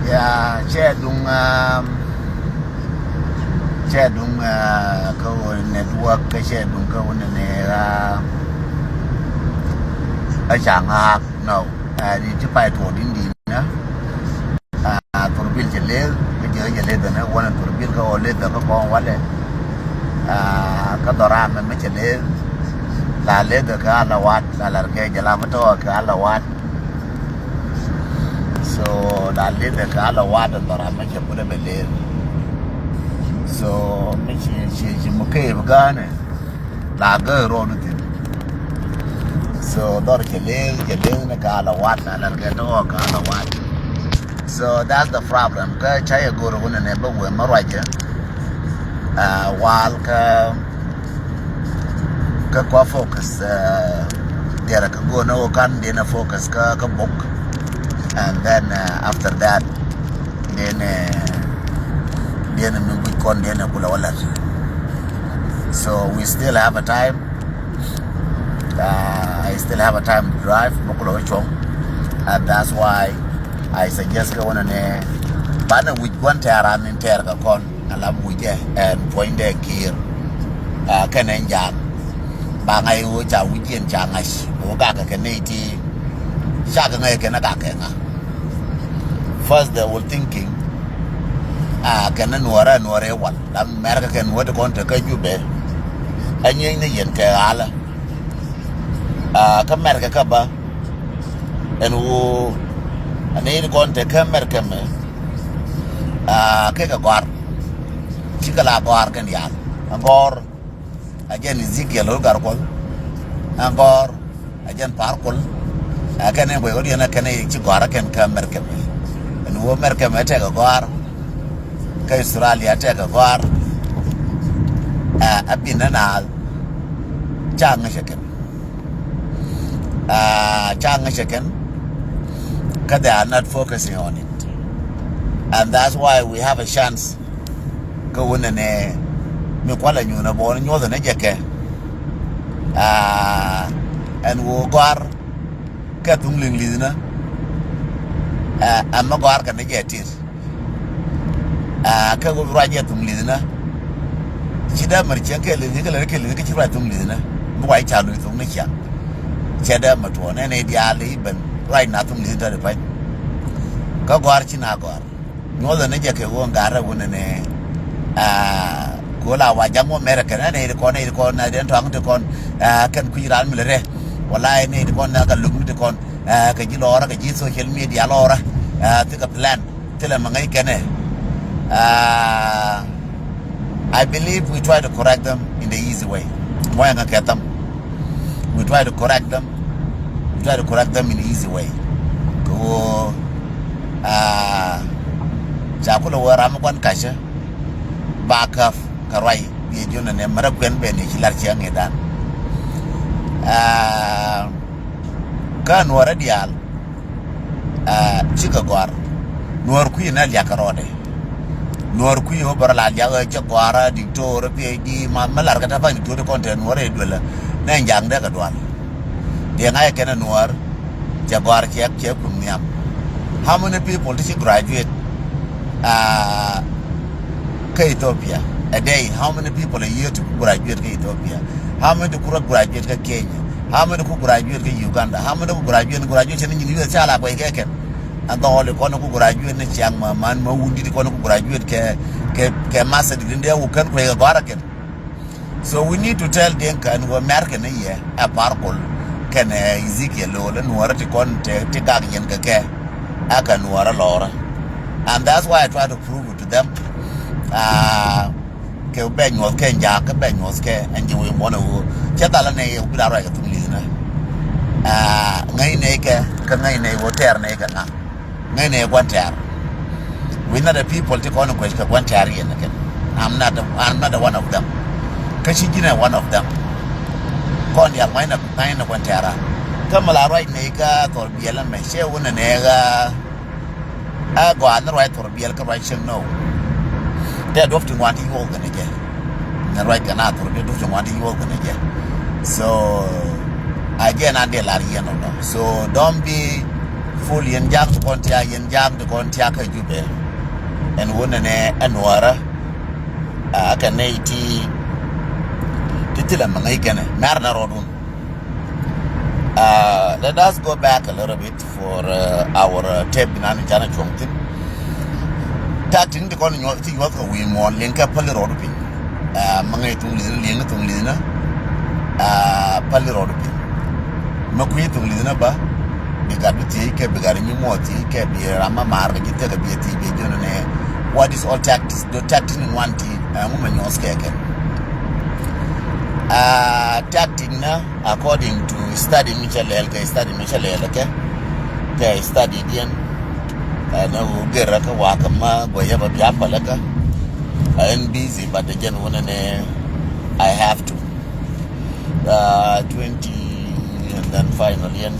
Yeah, share dung ko network cái share dung ko ne a chang hak no đi chứ phải thổ din din na thổ bil jele cái jele da na wana thổ bil ko le da ko wale ka dora me jele la le da ka la wat la ke jala mato ka la wat so la le da ka la wat da dora me je pule bele so me chi mo ke ba ne la ga ro no tin so dor jele na ka la wat la ke to ka la wat so that's the problem ka chaya go ro ne ba we marwaje while ka focus there ka go no kan dena focus ka book and then after that then we con dena kula wala so we still have a time I still have a time to drive bokolo chong and that's why I suggest ka wona ne bana with one tara in ter ka kon alam wije and point de kir kanen jam ba ngai wo cha wije cha ngai wo ga ka ne ti sha ka ngai ka na ka ka first they were thinking kana nuare wan dan mer ka ken wo de kon te ka jube anyi ne yen ka ala ka mer ka ba en wo ani kon te ka mer ka me ke ka gwar chikala gwar kan ya angor ajen Ezekiel gar kol angor ajen par kol akane boy odi na kane chi gwar kan ka mer ka me en wo mer ka me te ka gwar ka Australia te ka gwar abina na changa shaken they are not focusing on it and that's why we have a chance go in ne me kwala nyu na bo nyo na jeke and wo gar ka tung ling lidina amma gar ka ne jetir ka go raje tung lidina chida marche ke le ke chira tung lidina bo ai chalu tung ne kya cheda matwo ne dia le ben right na tung lidina de pa ka gar china gar nyo na jeke wo ngara wona ne ko la wa jango America ne ko na den tong te kon kan ku iran milere wala ne ko na ka lugu te kon ka ji lora ka ji social media lora te ka plan te la mangai kene I believe we try to correct them in the easy way moya nga ketam we try to correct them in the easy way ko jakula wara ma kon kasha baka karai ye jona ne mara kwen be ne hilar chiang edan kan wara dial chika gwar nuor ku na ya karode nuor ku yo bara la ya cha gwara dictor pe di ma malar ka ta fa ni to content nuor e dola na njang de ka dwal de ngai ken nuor cha gwar che kum niam how many people did you graduate Ethiopia a day? How many people a year to graduate Ethiopia? How many to graduate Kenya? How many to graduate Uganda? How many to graduate in the US? And the only one who graduate in Chiang Man, wounded the one who graduate ke master in there who can play a barakan. So we need to tell them can we American a year a parcel can Ezekiel and what to contact Tigagian Kake Akan Wara Laura. And that's why I try to prove it to them. Ke ben was ken ja ke ben was ke and you want to chatala ne u da ra ka tung li na ngai ne ke ka ngai ne wo ter ne ka na ngai ne kwan ter we not the people to kon ko ka kwan ter yen ke I'm not the one of them ka shi gina one of them kon ya mai na kwan ter ka mala right ne ka tor biela me she wona ne ga go an right tor biel ka right no they often want to walk in again. The right cannot they often want to walk in again. So again, I did so don't be full yen jam to contia yen jam to contia ka jube and wona ne anwara aka neiti titila mangai kana narna rodun. Let us go back a little bit for our tape in Anjana Chongtin. Tating the calling of the work we more link up Palirodopin. Mangai tung lina, Palirodopin. Makui tung lina ba, Bigabiti, Begarini Moti, Rama Mar, Gita, BT, what is all tactics? The tactics in one tea, a woman you're scared. Tactic na according to study Michel study Indian no geraka wakama goyaba biapalaka I'm busy but the gen one I have to 20 and then finally and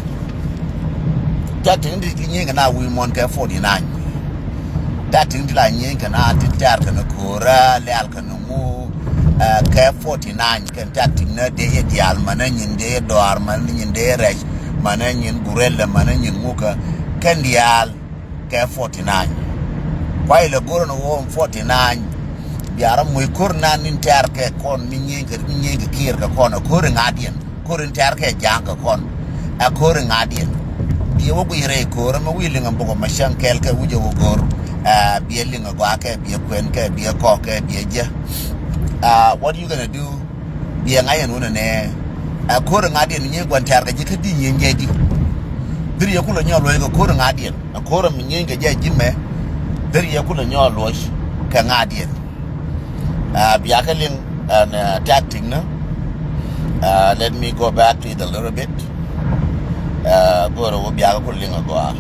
tactic ndi na we mon ka 49 tactic ndi la nyinga na titar kana kora le alkanu K 49 contacting na de dial mananyin de door mananyin de resh mananyin gurella mananyin muka kan dial K 49 while go no 49 biara muy kurna nin terke kon minyenga kir ka kon ko ngadian ko terke janga kon a ko ngadian bi wo gire ko ma wilinga mbogo mashankel ka wuje wo gor bi linga go aka bi kwen ka bi ko ka bi ja. What are you gonna do? Be a iron one a quarter guardian, you want to get a ding in Yadi. Very a cool on your logo, quarter guardian, a quarter minga jime, very a cool on your losh, Canadian. Biakaling and tacting, no? Let me go back to it a little bit. Go to Biakaling ago.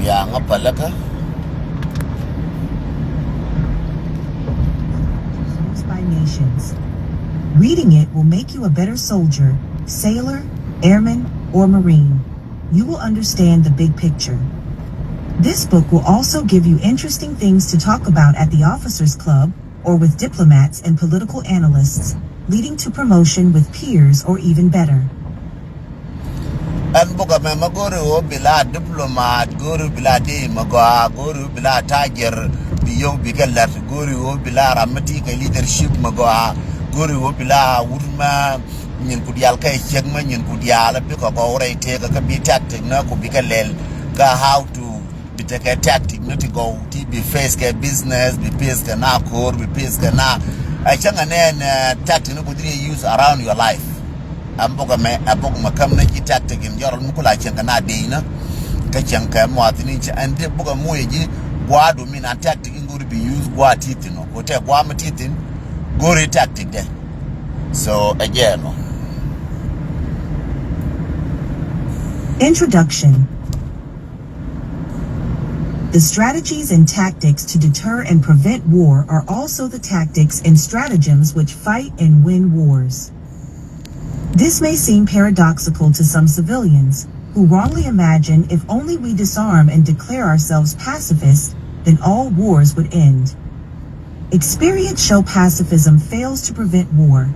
Yang apa laka? By nations. Reading it will make you a better soldier, sailor, airman, or marine. You will understand the big picture. This book will also give you interesting things to talk about at the officers' club or with diplomats and political analysts, leading to promotion with peers or even better. And book me magoro bila diplomat guru bila de magwa guru bila tiger biyo bigalat guru bila ramati ka leadership magwa guru bila urma nyin kudial ka chegma nyin kudial bi ko ore te ka bi tactic na ko bigalel ka how to be take a tactic not to go to be face ka business be face ka na core be face ka na I changa ne tactic no could use around your life. Amboga me abog makam na ki tactic in jorol mukula chenga na deina ka chenga mo atini and de boga moyeji gwa do min tactic ngori be use gwa titin no ko te gwa matitin gori tactic de so again no. Introduction. The strategies and tactics to deter and prevent war are also the tactics and stratagems which fight and win wars. This may seem paradoxical to some civilians, who wrongly imagine if only we disarm and declare ourselves pacifists, then all wars would end. Experience show pacifism fails to prevent war.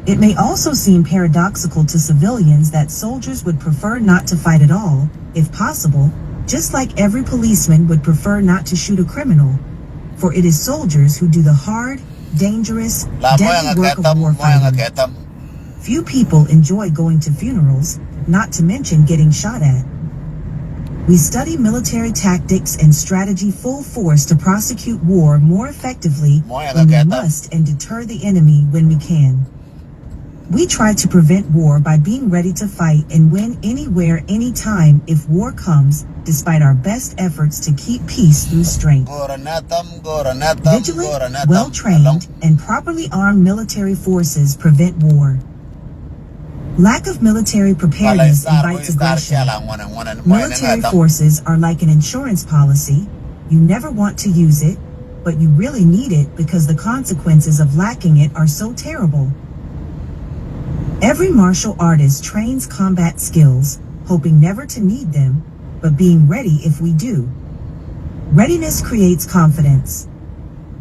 It may also seem paradoxical to civilians that soldiers would prefer not to fight at all, if possible, just like every policeman would prefer not to shoot a criminal, for it is soldiers who do the hard, dangerous, deadly work of warfighting. Few people enjoy going to funerals, not to mention getting shot at. We study military tactics and strategy full force to prosecute war more effectively when we must and deter the enemy when we can. We try to prevent war by being ready to fight and win anywhere, anytime if war comes, despite our best efforts to keep peace through strength. Vigilant, well-trained, and properly armed military forces prevent war. Lack of military preparedness invites aggression. Military forces are like an insurance policy. You never want to use it, but you really need it because the consequences of lacking it are so terrible. Every martial artist trains combat skills, hoping never to need them, but being ready if we do. Readiness creates confidence.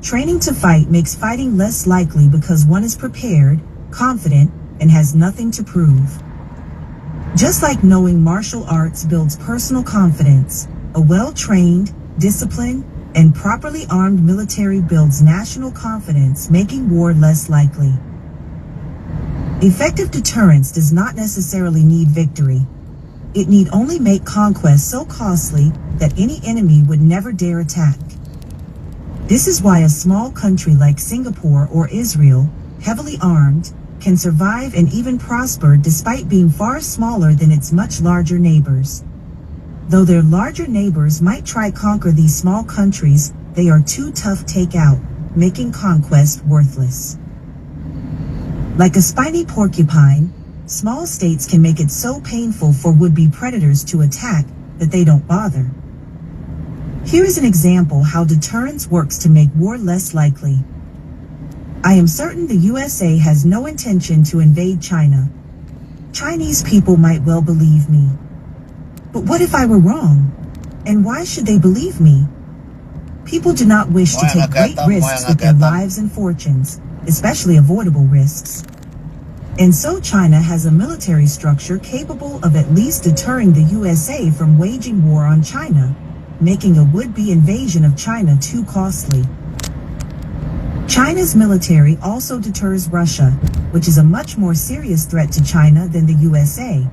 Training to fight makes fighting less likely because one is prepared, confident, and has nothing to prove. Just like knowing martial arts builds personal confidence, a well-trained, disciplined, and properly armed military builds national confidence, making war less likely. Effective deterrence does not necessarily need victory. It need only make conquest so costly that any enemy would never dare attack. This is why a small country like Singapore or Israel, heavily armed, can survive and even prosper despite being far smaller than its much larger neighbors. Though their larger neighbors might try conquer these small countries, they are too tough to take out, making conquest worthless. Like a spiny porcupine, small states can make it so painful for would-be predators to attack that they don't bother. Here is an example how deterrence works to make war less likely. I am certain the USA has no intention to invade China. Chinese people might well believe me. But what if I were wrong? And why should they believe me? People do not wish to take great risks with their lives and fortunes, especially avoidable risks. And so China has a military structure capable of at least deterring the USA from waging war on China, making a would-be invasion of China too costly. China's military also deters Russia, which is a much more serious threat to China than the USA.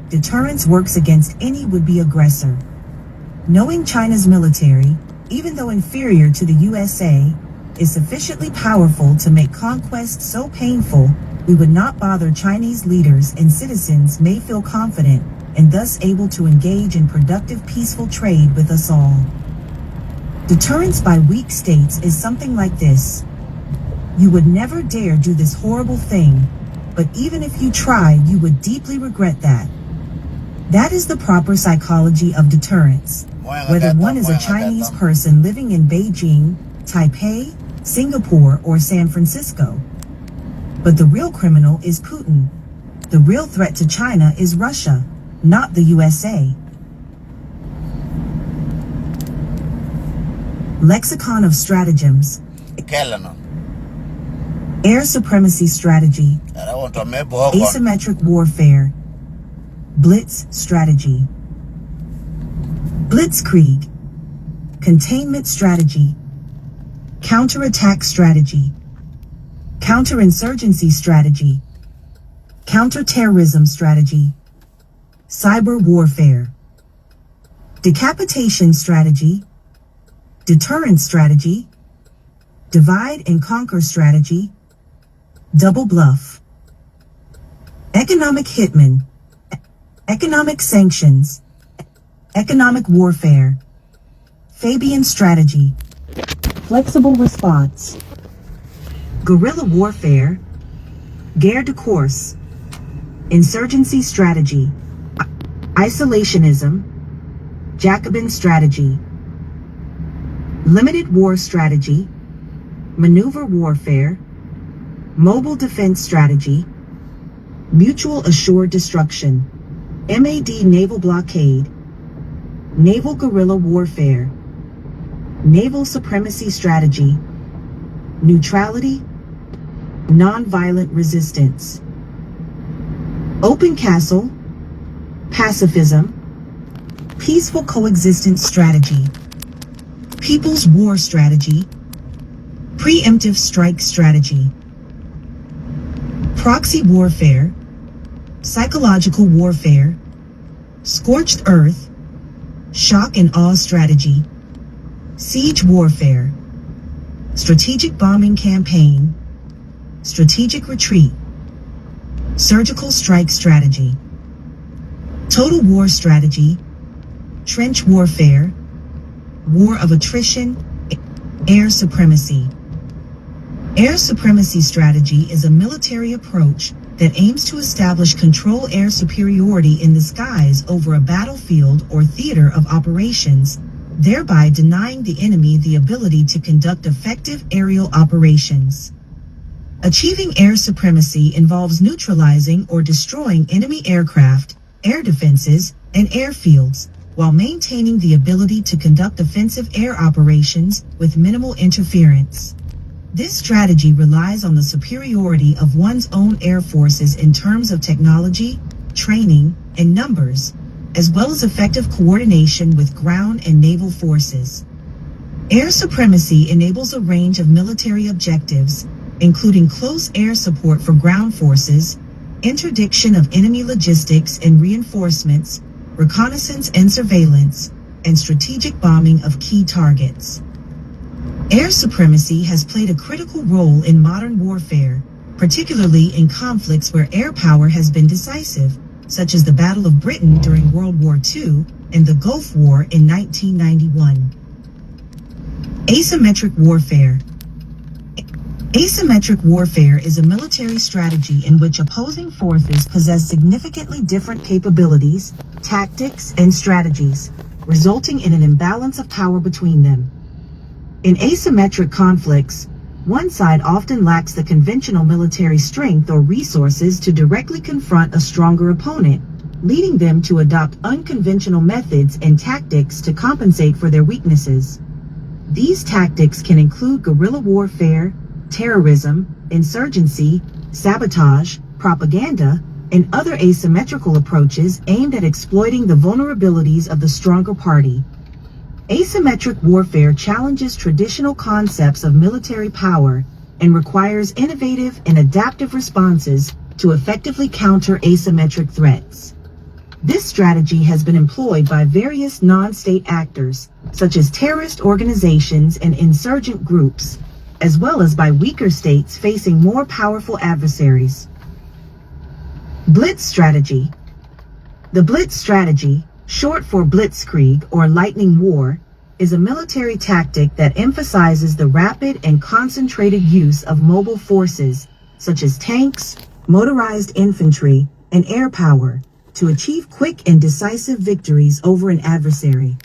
Deterrence works against any would-be aggressor. Knowing China's military, even though inferior to the USA, is sufficiently powerful to make conquest so painful, we would not bother. Chinese leaders and citizens may feel confident and thus able to engage in productive peaceful trade with us all. Deterrence by weak states is something like this. You would never dare do this horrible thing, but even if you try, you would deeply regret that. That is the proper psychology of deterrence, whether one is a Chinese person living in Beijing, Taipei, Singapore, or San Francisco. But the real criminal is Putin. The real threat to China is Russia, not the USA. Lexicon of stratagems. Air supremacy strategy. Asymmetric warfare. Blitz strategy. Blitzkrieg. Containment strategy. Counterattack strategy. Counterinsurgency strategy. Counterterrorism strategy. Cyber warfare. Decapitation strategy. Deterrence strategy. Divide and conquer strategy. Double bluff. Economic hitman. Economic sanctions. Economic warfare. Fabian strategy. Flexible response. Guerrilla warfare. Guerre de course. Insurgency strategy. Isolationism. Jacobin strategy. Limited war strategy. Maneuver warfare. Mobile defense strategy. Mutual assured destruction. MAD naval blockade. Naval guerrilla warfare. Naval supremacy strategy. Neutrality. Nonviolent resistance. Open castle. Pacifism. Peaceful coexistence strategy. People's war strategy. Preemptive strike strategy. Proxy warfare. Psychological warfare. Scorched earth. Shock and awe strategy. Siege warfare. Strategic bombing campaign. Strategic retreat. Surgical strike strategy. Total war strategy. Trench warfare. War of attrition. Air supremacy. Air supremacy strategy is a military approach that aims to establish control air superiority in the skies over a battlefield or theater of operations, thereby denying the enemy the ability to conduct effective aerial operations. Achieving air supremacy involves neutralizing or destroying enemy aircraft, air defenses, and airfields, while maintaining the ability to conduct offensive air operations with minimal interference. This strategy relies on the superiority of one's own air forces in terms of technology, training, and numbers, as well as effective coordination with ground and naval forces. Air supremacy enables a range of military objectives, including close air support for ground forces, interdiction of enemy logistics and reinforcements, reconnaissance and surveillance, and strategic bombing of key targets. Air supremacy has played a critical role in modern warfare, particularly in conflicts where air power has been decisive, such as the Battle of Britain during World War II and the Gulf War in 1991. Asymmetric warfare. Asymmetric warfare is a military strategy in which opposing forces possess significantly different capabilities, tactics, and strategies, resulting in an imbalance of power between them. In asymmetric conflicts, one side often lacks the conventional military strength or resources to directly confront a stronger opponent, leading them to adopt unconventional methods and tactics to compensate for their weaknesses. These tactics can include guerrilla warfare, terrorism, insurgency, sabotage, propaganda, and other asymmetrical approaches aimed at exploiting the vulnerabilities of the stronger party. Asymmetric warfare challenges traditional concepts of military power and requires innovative and adaptive responses to effectively counter asymmetric threats. This strategy has been employed by various non-state actors, such as terrorist organizations and insurgent groups, as well as by weaker states facing more powerful adversaries. Blitz strategy. The Blitz strategy, short for Blitzkrieg or lightning war, is a military tactic that emphasizes the rapid and concentrated use of mobile forces, such as tanks, motorized infantry, and air power, to achieve quick and decisive victories over an adversary.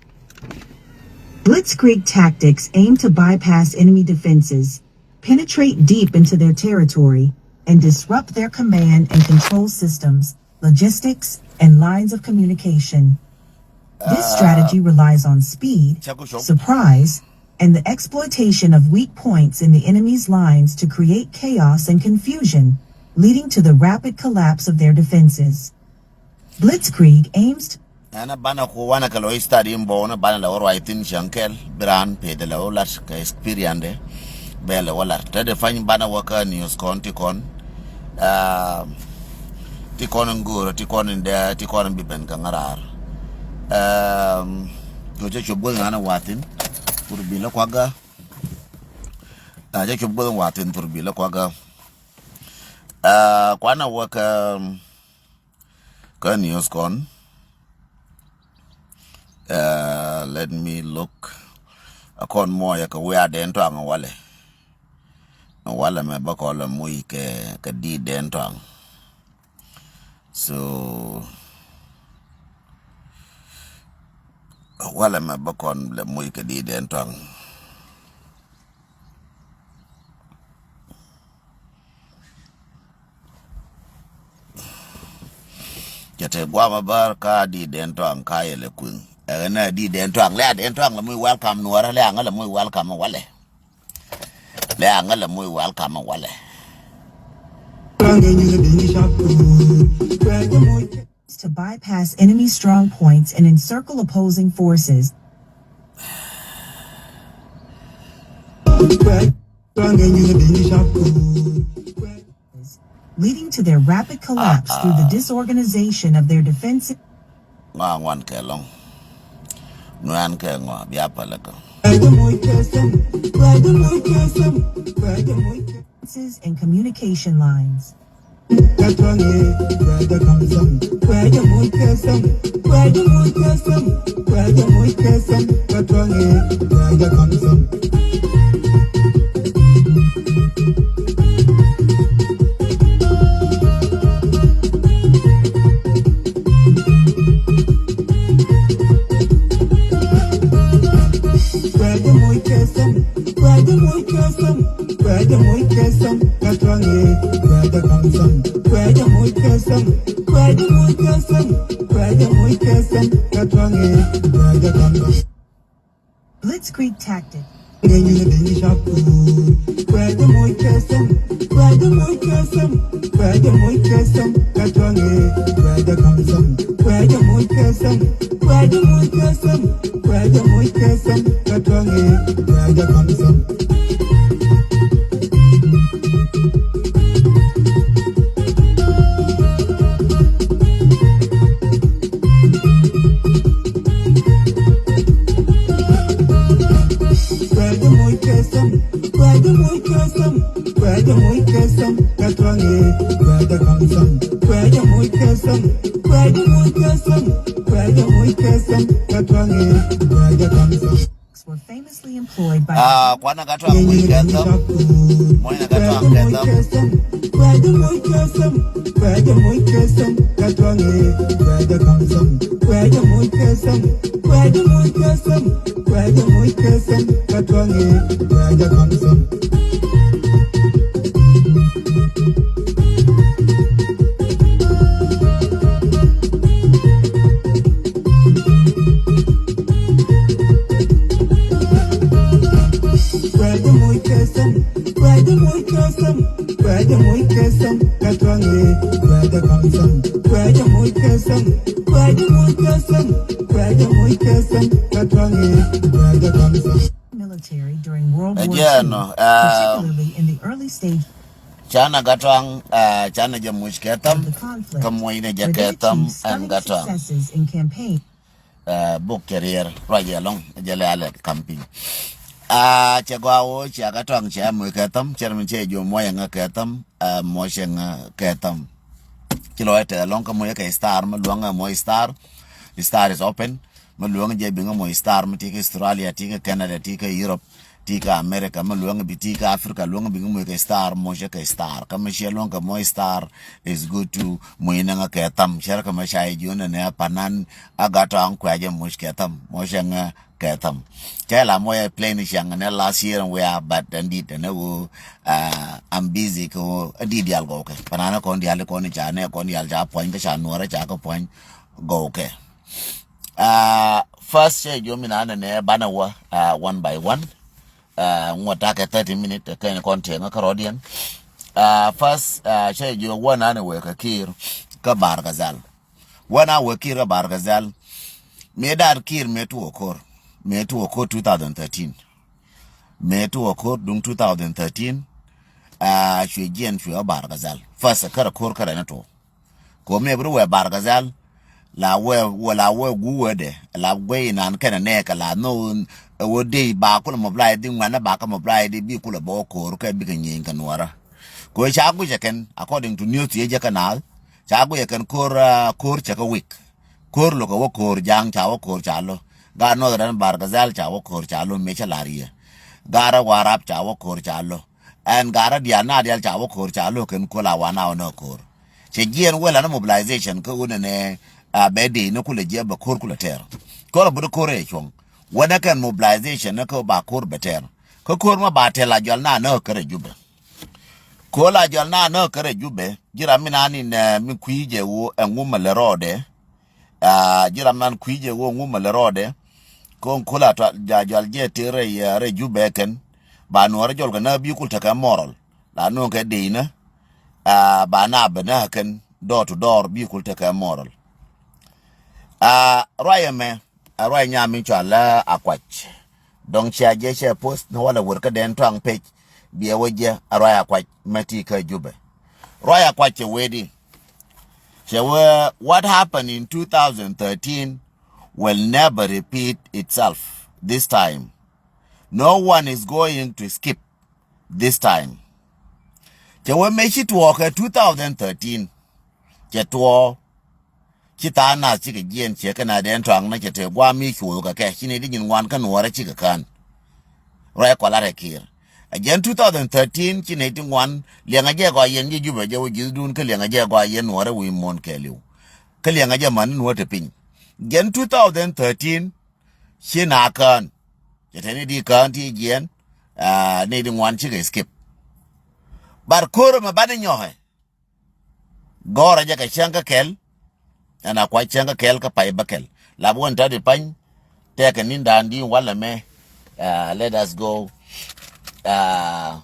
Blitzkrieg tactics aim to bypass enemy defenses, penetrate deep into their territory, and disrupt their command and control systems, logistics, and lines of communication. This strategy relies on speed, surprise, and the exploitation of weak points in the enemy's lines to create chaos and confusion, leading to the rapid collapse of their defenses. Blitzkrieg aims to Ana bana ko wana kalo stadium bona bana la oro itin shankel bran pede la olar ka experience bele wala tade fany bana waka news konti kon ti kon nguro ti kon nda ti kon biben ka ngarar ko je chobgo ngana watin pour bi la kwaga je chobgo watin pour bi la kwaga kwana waka ka news kon. Let me look. Akon moya ka wea dento ang wale. Wale me bakola mui ke di dento ang. So wale me bakon le mui ke di dento ang. Jate guama bar ka di dento ang kaya le kun. Na di dento ang le dento ang muy welcome Nuer le ang la muy welcome wale. Le ang la muy welcome wale. To bypass enemy strong points and encircle opposing forces. Leading to their rapid collapse through the disorganization of their defenses and communication lines. Blitzkrieg tactic. Where the moy custom, where the moy custom, where the moy custom, Katwange, where the custom, where the moy custom, where the moy custom, where the moy custom, Katwange, where the custom. Where the moy custom, where the moy custom, where the moy custom, Katwange, where the custom, where the moy custom, where the moy custom, where the moy custom, Katwange, where the custom. Were famously employed by Kwana katwang mui ketam. Moi na katwang ketam. Where the moy custom, where the moy custom, Katwange, where the custom, where the moy custom, where the moy custom, where the moy custom, Katwange, where the custom. Where the moy custom, where the moy custom, where the moy custom, Katwange, where the custom, where the moy custom, where the moy custom, where the moy custom, Katwange, where the custom. military during World War II, Again, particularly in the early stage Chana katwang chana jamush of ketam. the conflict, Kamoy na where they jaketam achieved and stunning katwang. successes in campaign. Book career right along jale ale camping. Chagwawo chagatwang cha mui ketam. Chairman che jo moya nga ketam. Motion ketam. Kiloete along kamoy ka star maluanga moy star. The star is open. Maluanga je binga moy star matika Australia, tika Canada, tika Europe, tika America, maluanga bitika Africa, luanga binga moy ka star, moja ka star. Kama shia luanga moy star is good to moy nga ketam. Shara kama shai juna ne panan agata ang kwaje moy ketam. Moja nga ketam. Kaya moya plane shanga ne last year and we are but indeed and I'm busy ko di dial go okay. Panana ko dial ko ni chane ko dial ja point ka Nuer cha ko point go okay. First you mean ne banawa one by one. Ngota ka 30 minutes ka content ka rodian. First you one we ka kir ka bargazal. Wana we kir bargazal. Me dar kir me tu okor. Me tu okor 2013. Me tu okor dung 2013. Shwe jien shwe bargazal. First ka kor ka na to. Ko me bru we bargazal. La we guwe de la we nan kana ne kala no wo de ba ko mo blai di ngwana ba ka mo blai di bi ko le bo ko ka bi kan yin kan wara ko cha gu jaken according to news ye kanal cha gu jaken kor cha ka week kor lo ko kor jang cha wo kor cha lo ga no ran bar gazal cha wo kor cha lo me cha lariye gara warap cha wo kor cha lo en gara dia na dia cha wo kor cha lo ken ko la wana no kor che gien wela na mobilization ko ne bedi no kule je ba kor kula ter ko bu ko re chong wada kan mobilization na ko ba kor beter ko kor ma ba te la jol na no kare jube ko la jol na no kare jube jira mina ni ne mi kuije wo enguma le rode jira man kuije wo nguma le rode ko kula to jol je tere ya re jube ken ba no re jol ga na bi kul ta ka moral la no ke deina ba na bana ken door to door bi kul ta ka moral Raya me, Raya nyami chala akwach. Dong chia jeshe post no wala worka den twang page. Biya waje Raya akwach mati ka jube. Raya akwach wedi. What happened in 2013 will never repeat itself this time. No one is going to skip this time. Chewe meshi tuoke 2013. Chetuo kita na chike jien cheke na den twang na chete gwa mi chwo ka ke chine di nwan kan wore chike kan roi ko la rekir again 2013 chine di nwan lenga je go yen ji jube je wuji dun ke lenga je go yen wore wi mon ke liu ke lenga je man no te pin again 2013 china kan chete ni di kan ti jien ne di nwan chike skip bar koro ma bade nyohe gora je ka changa kel ana kwa changa kel ka pai bakel labuan ta de pan te ka ninda ndi wala me Let us go. And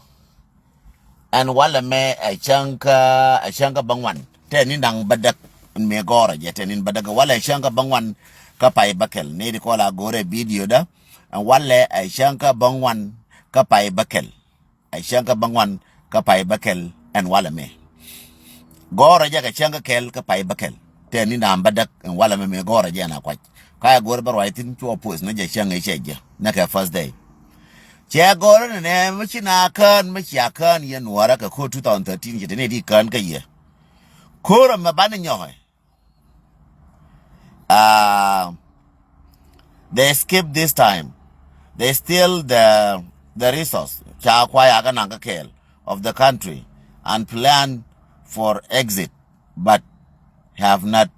wala me a chanka bangwan. Tenin dang badak me gora jetenin badak wala chanka bangwan kapai bakel. Nedi kola gore video da. And wala a chanka bangwan kapai bakel. A chanka bangwan kapai bakel and wala me. Gora jaga chanka kel kapai bakel. Tenin dang badak and wala me gora jana kwach. Kaya gore barwaitin to oppose na jachanga cheja. Naka first day. Chia gore ne machina kan machiakan ye nuara ka ko 2013 jitene di kan ka ye. Kora mabana nyoy. They escaped this time. They steal the resource cha kwaya nanga kel of the country and plan for exit, but have not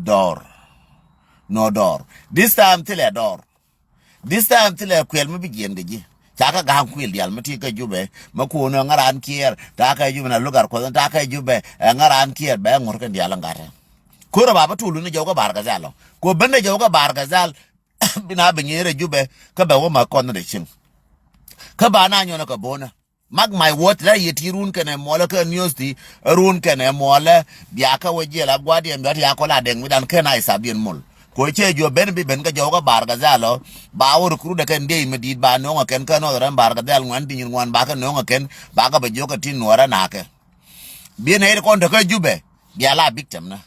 door. No door. This time till a door. This time till a quel me begin the Taka gam kwil dial matika jube makuno ngaran kier taka jube na lugar ko taka jube ngaran kier be ngorkan dial ngare kura baba tulu ne joga bargazalo ko bende joga bargazal bina benyere jube ka be wo ma kon de chin ka ba na nyono ka bona mag my word la yeti run kene mola ka news di run kene mola biaka waje la gwadi en ya ko la den midan kana isabien mol ko che jo ben bi ben ga joga bargazalo ba wor kru de kan de medid ba no ken kan no ran bargazal ngwan tin ngwan ba kan no ken ba ga be joga tin nora nake bi ne ko de ka jube bi ala victim na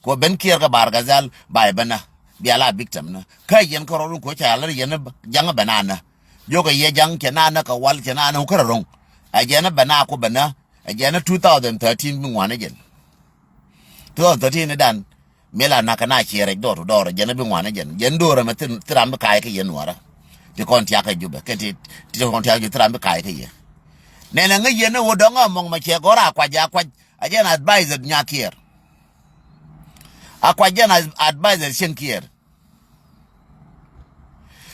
ko ben kier ga bargazal ba bana bi ala victim na ka yen ko ru ko cha la yen jang banana joga ye jang kenana ka wal kenana ko rong a jena bana ko bana a jena 2013 bi ngwan again 2013 dan mela na kana chere door jena bi ngwana jen dora matin tram kai ke yen wara ti kon ti aka jube ke ti kon ti aka tram kai ke ye ne na ngi ne wodonga mong ma che gora kwa ajena advisor nyakier akwa jena advisor shenkier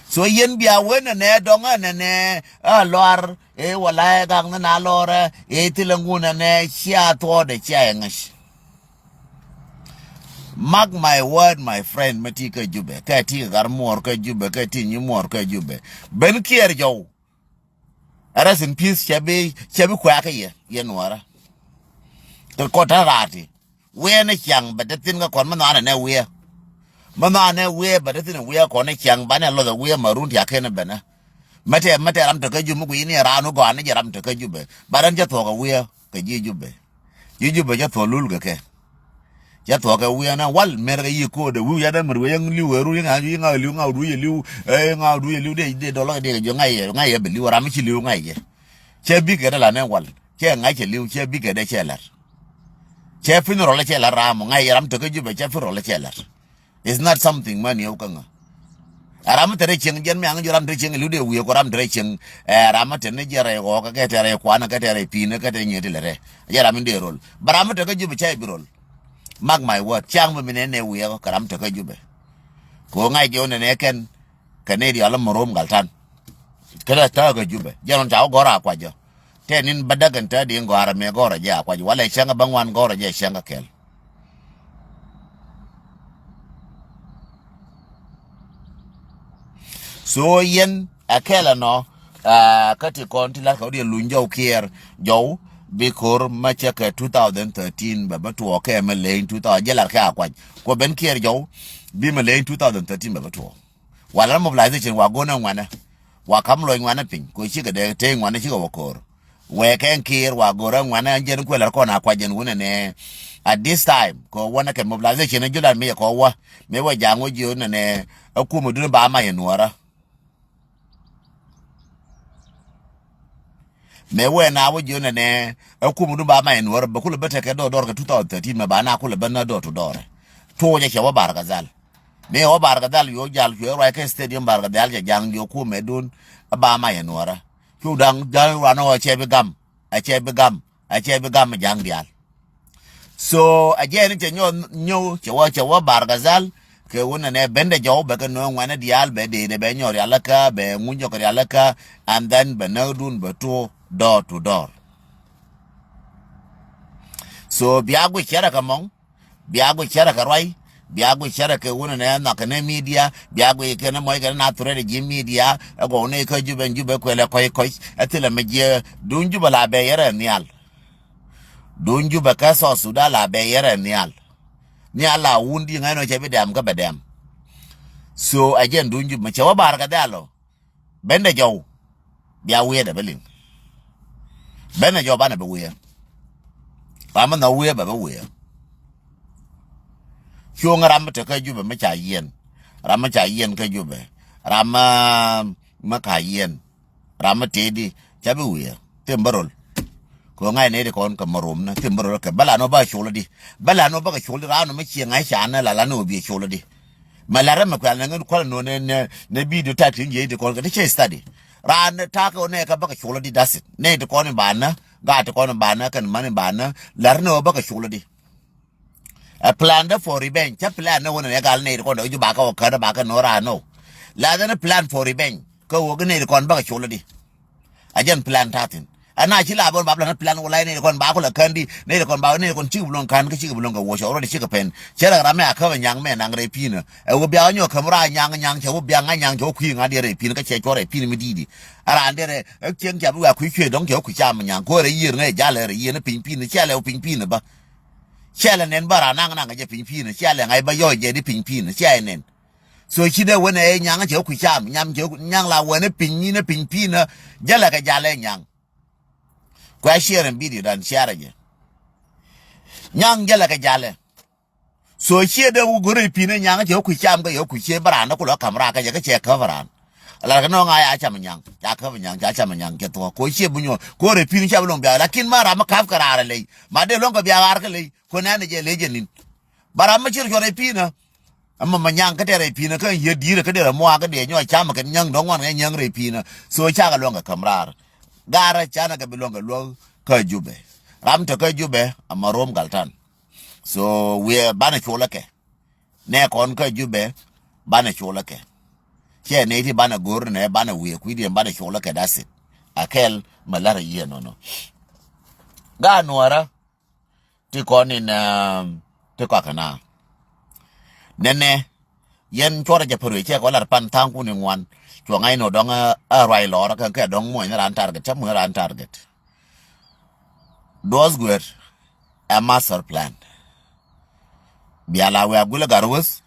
so yen bia wena ne donga ne lor wala gang na lor tilanguna ne chia to de chia ngash. Mark my word, my friend, matika jube. Kati garmor ka jube, kati nyumor ka jube. Ben kier jo. Aras in peace, chabi kwa ka ye nuara. To kota rati. We na chang, but the thing ga kon manana ne we. Manana we, but the thing we kon na chang, bana lo the we maroon ya kena bana. Mate ram to ka jumu ku ini ranu go ane ram to ka jube. Baran ja to ka we ka jube. Jube ja to lul ga ke. Ya to ka wi na wal mer yi ko de wi ya da mer yang liu ru nga yi nga liu nga ru yi liu nga ru yi liu de dollar de jo nga ye be liu ra mi chi liu nga ye che bi ke la ne wal che nga che liu che bi ke de che lar che fin ro le che lar ra mo nga ye ram to ke ju be che fi ro le che lar is not something man yo ka nga ram tere cheng jen me ang jo ram tere cheng liu de wi ko ram tere cheng ram te ne jere ko ka ke tere kwa na ke tere pi ne ke te nye de le ya ram de rol ram to ke ju be che bi rol. Mark my word, chang me ne we ko karam to ka jube. Ko ngai jo ne ken kanedi ala morom galtan. Kada ta ka jube. Jaron ta gora kwa jo. Tenin badagan ta di ngora me gora ja kwa jo. Wala shanga bangwan gora ja shanga kel. So yen akela no kati konti la ka di lunjo kier jo bikor machaka 2013 baba to okay me lane 2000 jela ka kwa ko ben kier jo bi me lane 2013 baba to wala mobilization wa gona ngwana wa kamlo ngwana pin ko chi ga de te ngwana chi go kor we ken kier wa gora ngwana jen ko la ko na kwa jen wona ne at this time ko wana ke mobilization ne jula me ko wa me wa jango ji ona ne akumu dun ba ma yenuara me we na wo jona ne akumu du ba ma en wor ba kula bete ke do dor ka 2013 me ba na kula bana do to dore to je ke wa bar gazal me wa bar gazal yo jal yo ra ke stadium bar gazal ja jang yo ku me dun ba ma en wora ku dang dang wa no che be gam a che be gam jang dial so again ke nyo che wa bar gazal ke wona ne bende jaw be ke no ngwana dial be de be nyor alaka be munjo ko alaka and then be no dun be to door to door. So biago chera kamong, biago chera karai, biago shere ke wona ne na ke ne media biago ke ne moy ke na ture de media go ne ko jube ko le koy atele meje dun juba la be yere nial dun juba ka so suda la be yere nial la wundi ngano che bedam ka bedam so again dun juba che wa bar ka dalo bende jaw bia we de belin bende jaw bana be we ama na we ba we Kyong ram te ka jube me cha yen. Ram cha yen ka jube. Ram ma ka yen. Ram te di cha bu ye. Tembarol. Ko ngai ne de kon ka marum na tembarol ka bala no ba sholo di. Bala no ba ka sholo ra no me chi ngai sha na la no bi sholo di. Malara me kwa na ngi ko no ne bi do ta tin ye de kon ka che study. Ra ne ta ko ne ka ba ka sholo di dasit. Ne de kon ba na ga te kon ba na kan man ba na lar no ba ka sholo di. A plan for revenge. A plan no one egal need to go back or cut back and or I know. Lather plan for revenge. Go organize con back surely. I didn't plan tatin. And I chill about Babylon plan will I need con back or candy, need a con bow, need con cheap long can, chicken longer wash already chicken pen. Cheddar Rama cover young men and rapina. I will be on your camera young will be young joke queen, I did a pin, check or a pin medidi. Around there, a king Jabu, quick, don't joke with Yaman, go a year, a jaller, a year, a pin, a shallow pin, but. Shellen and bara nang a pin pin, shelling I buy your jetty pin pin, shellen. So she there when a young joke with yam joke, young la when a pin pin, jelaka jalen young. Quite share and beat it and share again. Young jelaka jale. So she there will go to pin and young joke with yam, but you could share barana, could come rack, I check cover on. Like no, I am young, Jacob young, Jacham young, get to a coachie bunyo, go repeating Chablon, like in Marama Kafkarale, Made Longa Biarkale, Konanaja legend. But I'm much your repina. I'm a young caterpina, can you dear a moaga de your chamak and young don't want a young repina, so a chaga longer camrar. Gara Chanaka belong a low Kajube. Ram to Kajube, a marom galtan. So we're Banacholake. Neck on Kajube, Banacholake. Che native bana gur ne bana we kwidi bana chola ka dasit akel malara ye no ga nuara ti koni na ti kwa kana nene yen chora ja puru che ko lar pan tang ku ni ngwan cho ngai no dong a rai lor ka dong mo ni ran target cha mo ran target those were a master plan biala we agula garwas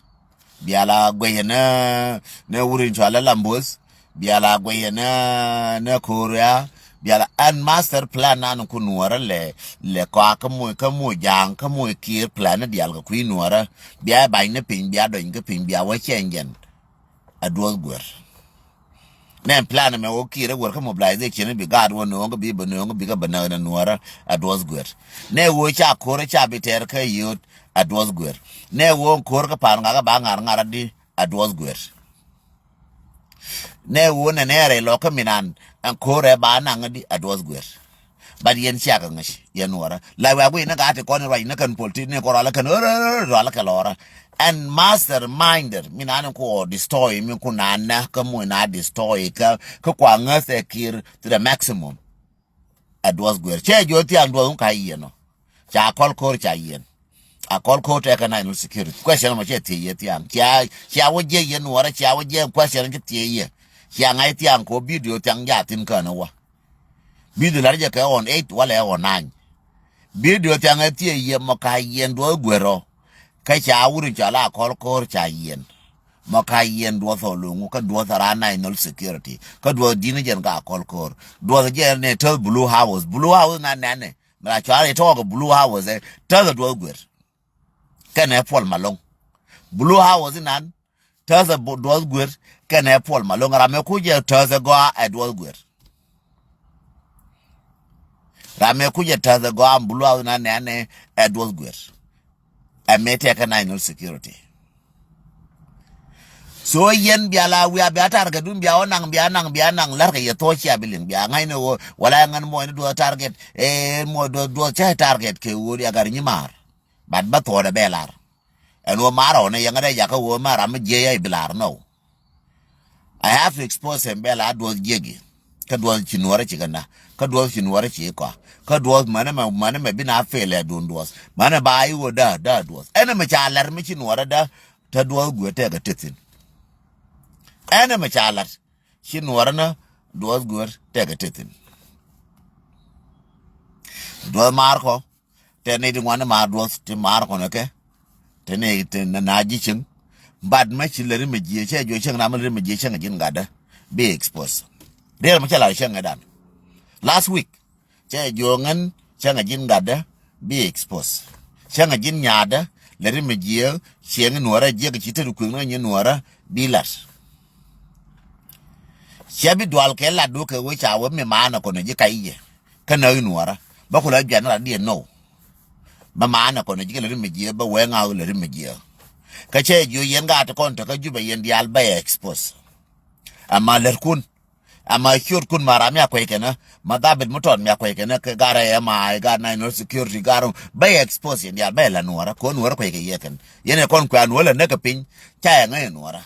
biala gweyena ne wurin chala lambos biala gweyena ne korea biala an master plan nan ku nuara le ka mo jang ka mo kir plan dial ka ku nuara bia bai ne pin bia do nge pin bia wa chengen adwo gwer ne plan me o kire gwer ka mobilization bi gad wo no bi bi ga banana nuara adwo gwer ne wo cha kore cha biter ka yot adwas gwer ne wo kor ka pan nga ba ngar di adwas gwer ne wo ne re lo ka minan an kore ba nang di adwas gwer bad yen sia ka ngash yen wora la wa gwe na ga te kon rai na kan polti ne ko la kan la ka lora and masterminder minan ko destroy min ko na ka mo na destroy ka kwa ngase kir to the maximum adwas gwer che jo ti an do ka yeno cha kol kor cha yen a call court national security question mo che tie tian chia wo je ye no ra chia wo je question che tie ye chia ngai tian ko video tian ya tin ka no wa video la je ka on 8 wala on 9 video tian tie ye mo ka yen do gwero ka chia wuri cha la call court cha yen mo ka yen do so lu ka do ra national security ka do dine jen ka call court do je ne tell blue house na nane ma cha re to blue house tell do gwero can Paul Malong. Blue House in an Taza was good, can Paul Malong Ramekuja Taza Goa at was good. Ramekuja Taza Goa and Blue House and Nane at was good. I may take a national security. So yen biala we are better gadun bianang larka ye tocha billing bianga no wala ngan mo do target mo do target ke wuri agar nyimar. But the belar. And wo maro ne yangare yaka wo mara me jeya bilar no. I have to expose him bela do jegi. ka duos chi nuora chi kana ka duos chi nuora chi ko ka duos mana me bina fele don duos mana ba yi wo da duos ene me chalar me chi nuora da ta duos gu te ga tetin ene me chalar chi nuora na duos gu te ga tetin duos marko te ne di ngwana mar duos ti marko ne ke te ne te na ji chin bad ma chi le me ji che jo chen na me me ji chen jin ga da be exposed there ma chala chen ga dan last week che jo ngan chen jin ga da be exposed chen jin nya da le me ji chen nuora je ga chi te ku no nyi nuora bilas shabi dual ke la do ke wo cha wo me mana ko ne ji kai ye kana nuora ba ko la bia na di no ba mana ko ne ji le me ji ba we nga le me ji ka che jo yen ga ta kon ta ka ju ba yen di al ba expose ama ler kun ama sure kun mara mi akwai kenan madabel muton mi akwai kenan ka gara ya ma ga na no security garo ba expose yen di al ba la nuora ko nuora ko ke yeken yen kon kwa nuora ne ka pin cha ya ngai nuora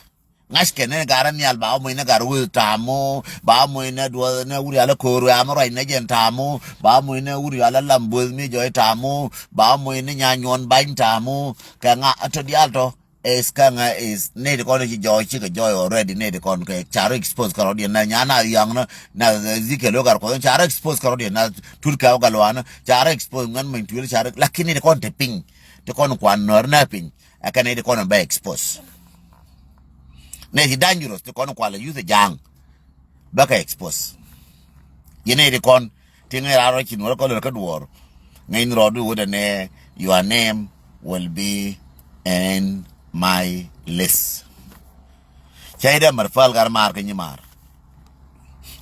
ngas kene gara ni al ba mo ina garu tamo ba mo ina do na uri ala koru amro ina jen tamo ba mo ina uri ala lambo mi jo tamo ba mo ina nya nyon ban tamo ka nga to di alto es kanga is need kon ji jo chi jo already need kon ke charo expose karo di na nya na yang na zikelo gar ko charo expose karo di na turka galwana charo expose ngan min tuil charo lakini kon te ping te kon kwan nor na ping akane de kon ba expose ne hi dangerous te kon kwala use jang baka expose yene de kon tinga aro chi no ko le ka duor ngai ro du woda ne your name will be in my list chaida marfal gar mar ke nyimar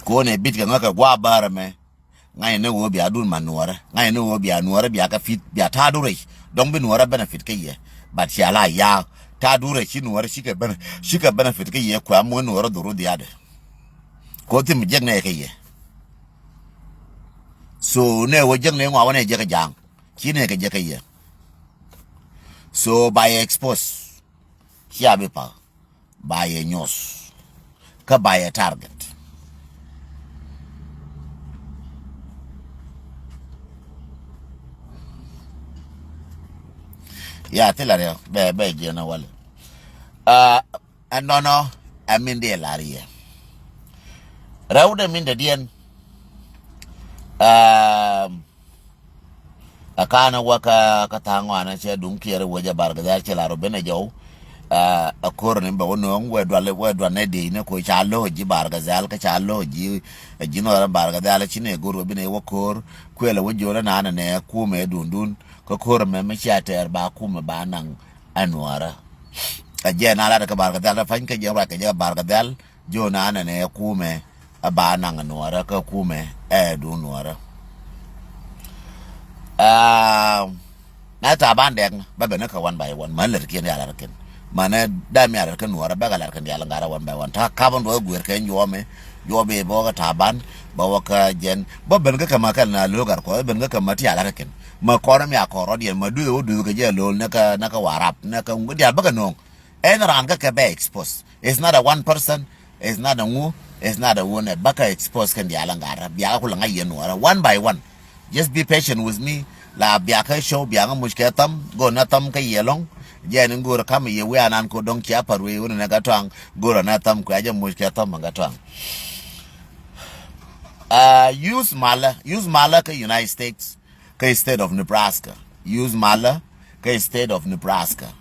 ko ne bit ka ngaka gwa bara me ngai ne wo bi adun manuara ngai ne wo bi anuara bi aka fit bi ata dure don bi nuara benefit ke ye but ya la ya ta dure shi nuara shi ka benefit ke ye kwa mo nuara duru di ade ko tim jeg ne ke ye so ne wo jeg ne ngwa wane je ka jang shi ne ke je ke ye so by expose here people by a news ka by a target ya telare be je na wale no I mean de larie rawde min de dien akana waka katangwa na che dum kiere woja barga da che laro bene jaw akor ne ba wono wedwa ne de ne ko chalo ji barga zal ka chalo ji jino barga da la chine goro bene wokor kwela wojora na ne kume dundun ko kor me chater ba kuma ba nan anwara aje na la ka barga da fan ka je ba ka je barga dal jo na ne kume ba nan anwara ka kume dunwara na ta bandeng ba bene ka one by one man lerken ya lerken mana dami ya lerken nuara ba ga lerken ya langara one by one ta kabon do guer ken yobe bo ga taban ba waka jen ba ben ga kama kan na logar ko ben ga kama ti ya lerken ma ko mi akoro di ma du ga je lol na ka warap na ka ngudi ba ga no en ran ga ka be expose it's not a one person it's not a ngu it's not a one ba ka expose kan ya langara biya ko langa yen nuara one by one. Just be patient with me. La biaka show bianga mushketam go na tam ka yelong. Jen ngura kama ye we anan ko dong chia parwe una nagatwang go na tam ko aja mushketam magatwang. Use mala ka United States ka state of Nebraska. Use mala ka state of Nebraska.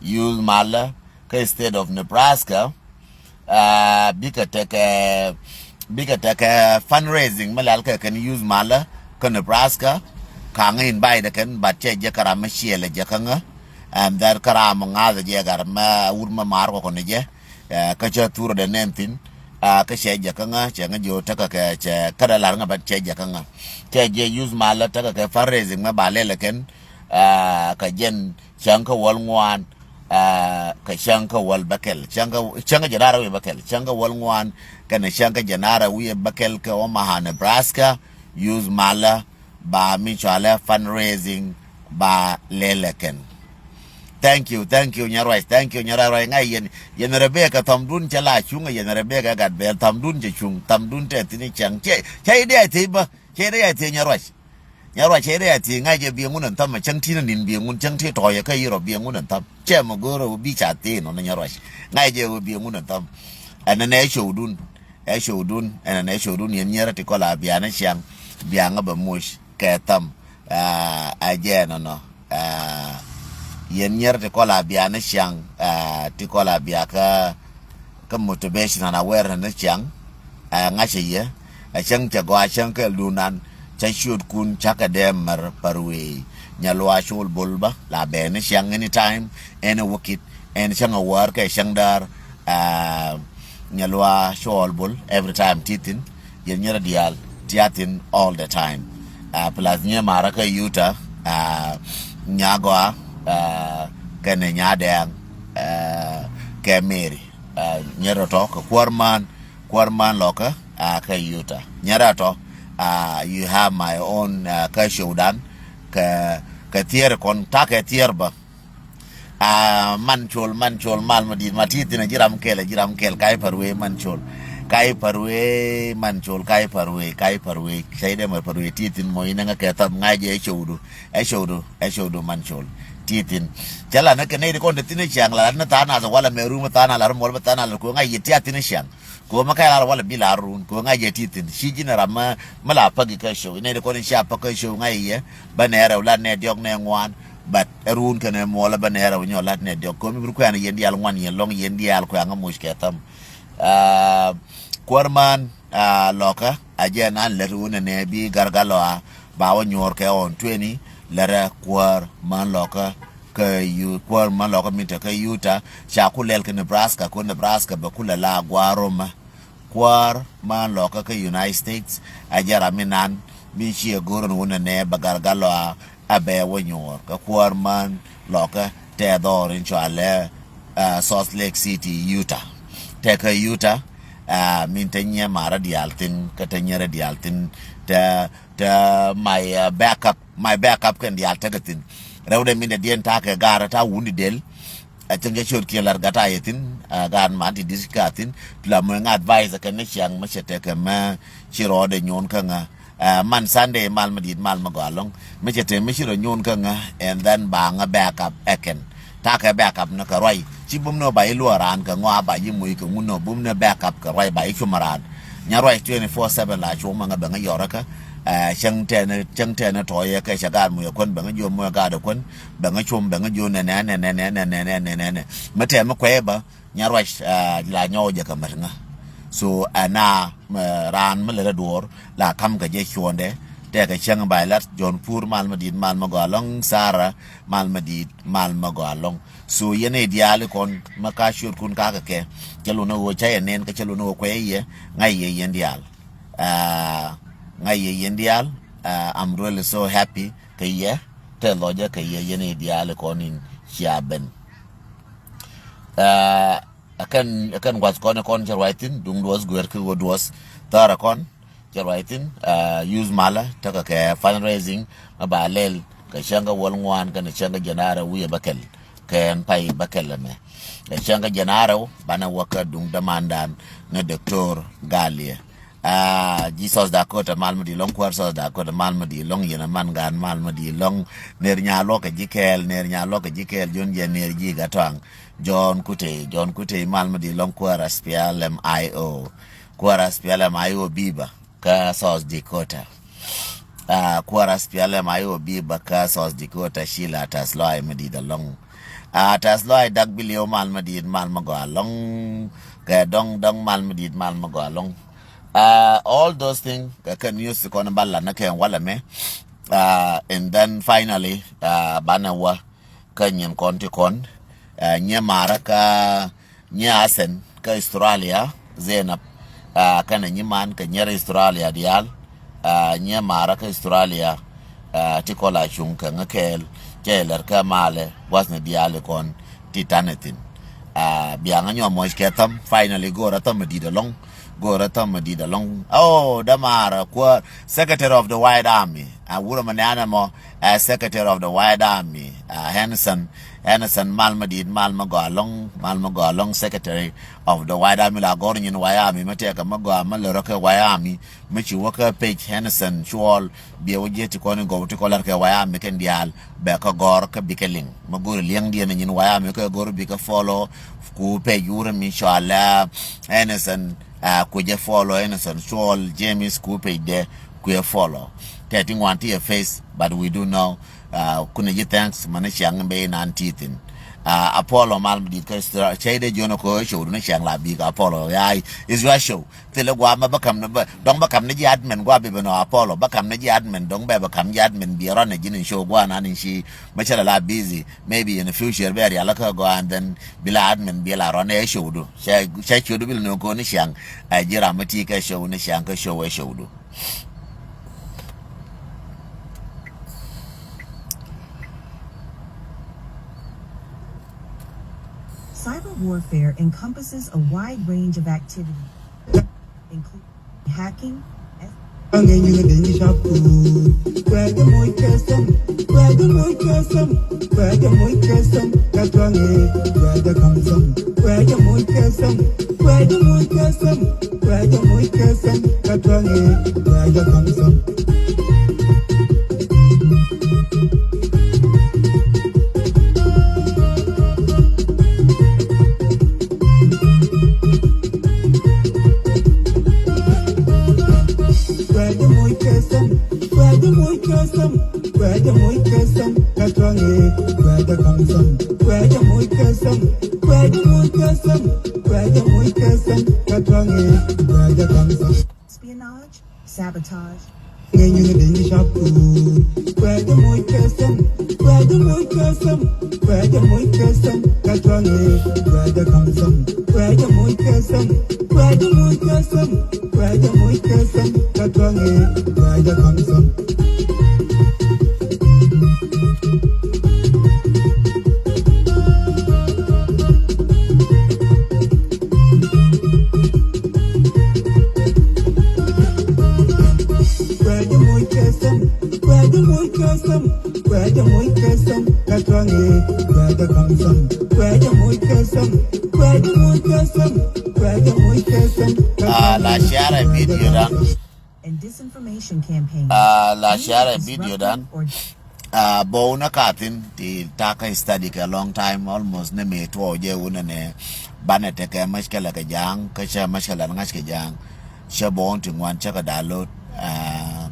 Use mala ka state of Nebraska. Bika take fundraising malal ka can use mala ka Nebraska kanga in bay da kan batche je karama shiele je kanga dar karama nga je garma urma mar ko ne je ka cha tur de nentin ka she je kanga che nga jo taka ka che kada lar nga batche je kanga che je use mala taka ka fundraising ma balele ken ka jen chanka wal ngwan ka chanka wal bakel chanka janara we bakel chanka wal ngwan kana chanka janara we bakel ka Omaha Nebraska. Use mala ba mutual fundraising ba leleken Thank you, Nyarwai. Thank you, Nyarwai. Ngay yen Rebecca Tamdun chala chunga yen Rebecca gat bel Tamdun je chung Tamdun te tini chang che de ti ba che de ti Nyarwai. Nyarwai che de ti ngay je biengun tam chang ti nin biengun chang ti to ye ka yiro biengun tam che mo goro bi cha ti no Nyarwai. Ngay je biengun tam ana ne shodun ana ne shodun yen nyara ti kola biana chang bianga ba mush ke tam aje no yen nyer te kola bia na chang te kola bia ka motivation and awareness na chang nga che ye chang cha gwa chang ke lunan cha shoot kun cha ka dem mar parwe nyalwa shul bulba la be na chang anytime any wicket and chang a war ka chang dar nyalwa shul bul every time titin yen nyer dial tiatin all the time plus nye mara ka yuta nyagwa kene nyadeng ke Mary nyero to ko kwarman loka ka yuta nyera to you have my own ka showdan ka tier kon ta ka tier ba manchol mal madi matiti na jiram kel kai parwe manchol kai parwe manchol kai parwe sai de mar parwe titin mo ina ka tab ngaje e showdu manchol titin jala na kene de kon de tin chang la na ta na wala meru ma ta na la mo ta na ko ngaje tiatin chang ko ma kai la wala bilarun ko ngaje titin shi jina rama mala pagi ka show ne de kon sha pa ka show ngaje ba ne ra la ne diok ne ngwan but erun kene mo la ba ne ra nyo la ne diok ko mi bru ko an yendi al ngwan yen long yendi al ko nga mush ke tam Kwarman loka aje nan leru ne bi gargalo ba wa nyor ke on 20 lera Kwarman loka Kwarman loka mita ka yuta cha kulel ke Nebraska ba kula la gwaroma Kwarman loka ka United States aje raminan bi chi goron wona ne ba gargalo abe wa nyor ka Kwarman loka te dor in chale Salt Lake City Utah teka Utah min tanya mara dialtin katanya dialtin ta my backup kan dialta gatin rawde min de dien ta ka gara ta wundi del a tanga shor ke lar gata yatin gan ma di diskatin la mo nga advise kan ne chiang ma chete ka ma chiro de nyon kanga man Sunday mal madid mal magalong ma chete ma chiro nyon kanga and then ba nga backup eken ta ka backup na ka roi chi bum no bai luaran ka ngwa ba yi mui ka nguno bum no backup ka roi bai chumaran nya roi 24/7 la chuma nga ba nga yoraka chang te na to ye ka shagar mu yakon ba nga jo mu ga da kon ba nga chum ba nga jo ne mate ma kwe ba nya roi la nyo je ka marnga so ana ran ma le dor la kam ga je chonde te ka chang bai lat jon pur mal madid mal magalong sara mal madid mal magalong so yene diale kon makashur kun kaka ke chalo no wo chaye nen ka chalo no kwe ye ngai ye yendial I'm really so happy ke ye te loja ke ye yene diale kon in chiaben akan was kon jarwaitin dung dos gwer ke dos tara kon jarwaitin use mala taka ke fundraising mabalel ka shanga wolngwan kan shanga janara wiya bakel ken pai bakel me shanga janaro bana waka dung damandan na doctor galia Jesus Dakota malmadi long kwarso Dakota malmadi long yena mangan malmadi long ner nya loka jikel jon je ner ji gatang John Kute malmadi long kwaras pialem io biba ka South Dakota kwaras pialem io biba ka South Dakota shila tasloi medida long tasloi dag bilio malmadi malmagalong ka dong malmadi malmagalong all those things can use to kon balla na ken wala me and then finally banawa kanyen konti kon nya maraka nya asen ka Australia zenap kana nyiman ka nya Australia dial nya maraka Australia tikola chunka ngakel keler ka male wasna dial kon titanetin bianga nyo mo ketam finally go ratam didalong damara kwa secretary of the White Army Secretary of the White Army Henderson Malma long secretary of the White Army Lagorin in Wyoming, Mateka Mago, Maloroka, Wyoming, Michi Walker Page, Henderson, Chual, Biawaji to go to Colorca, Wyoming, and Dial, Becca Gorka, Bickeling, Magur Liang Dian in Wyoming, go to Bika follow, Coupe, Urim, Inshallah, Henderson, Kuja follow, Henderson, Chual, James, Coupe, there, Queer follow. Taking one to your face, but we do know. Kunaji thanks Manishang Bay Nantitin. Apollo Malmadi Costa, Chade Jonoko show, Nishang La Big Apollo. Is your show. Teleguama become the don't become the admin, Guabino Apollo, become the admin, don't become the admin, be around a gin show one and she much a lot busy. Maybe in the future, very a lot go and then be admin, be la run a show do. Check you will no go Nishang, a Jeramatika show, Nishanka show a show do. Cyber warfare encompasses a wide range of activities, including hacking, espionage, sabotage, La share video dan. and disinformation campaigns. La share video dan. Bona katin the taka study a long time almost ne me to je unane banete ke mashkala ka jang ka cha mashkala ngash ke jang shabon to wan chaka download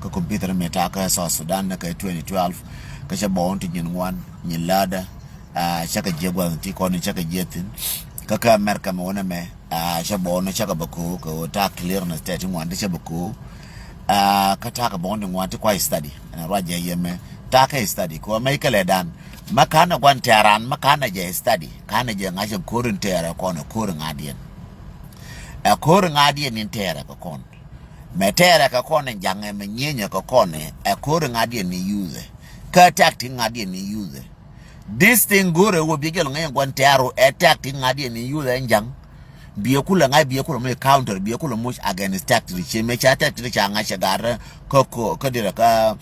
ka computer me taka South Sudan ka 2012 ka shabon to nyin wan nyin lada chaka je gwan ti ko ni chaka jetin ka America mo na me shabon chaka baku ko ta clear na state wan de chabaku ka taka bonding wan ti kwa study na raja yeme taka study ko mai kale dan makana gwan taran makana je study kana je ngashin korin tera ko na korin adien korin adien in tera ko kon me tera ka kon jange me nyenya ko kon korin adien ni use ka tacting adien ni use this thing gore wo bigel ngai gwan taro tacting adien ni use njang biekula ngai biekula me counter biekula much against tactic che me cha tactic cha ngasha gar ko dira ka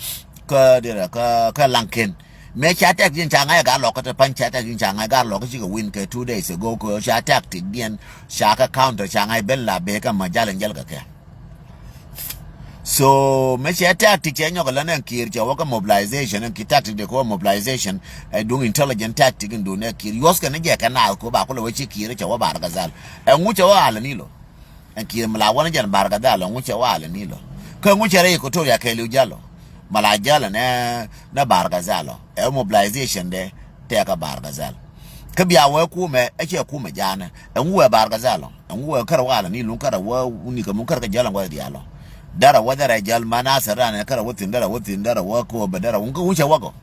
lanken me cha attack din changa ga lo ka ta pan cha attack din changa ga lo ka chi win ke 2 days ago ko cha attack din sha ka counter changa bella be ka majalan jal ka so me cha attack ti chenyo ga lan kir cha wa ka mobilization and tactic de ko mobilization doing intelligent tactic ndo ne kir yos ka ne je ka na ko ba ko lo chi kir cha wa bar ga zal ngu cha wa ala nilo en kir mala wa ne jan bar ga dal ngu cha wa ala nilo ka ngu cha re ko to ya ke lu jalo malajala na bargazalo mobilization de teka bargazalo kabia we kume ake kume jana enwe bargazalo enwe karwala ni lun karawa uni ka mun karka jala ngwa dialo dara wadara jal manasara ne kara wutin dara wako badara unga wuce wako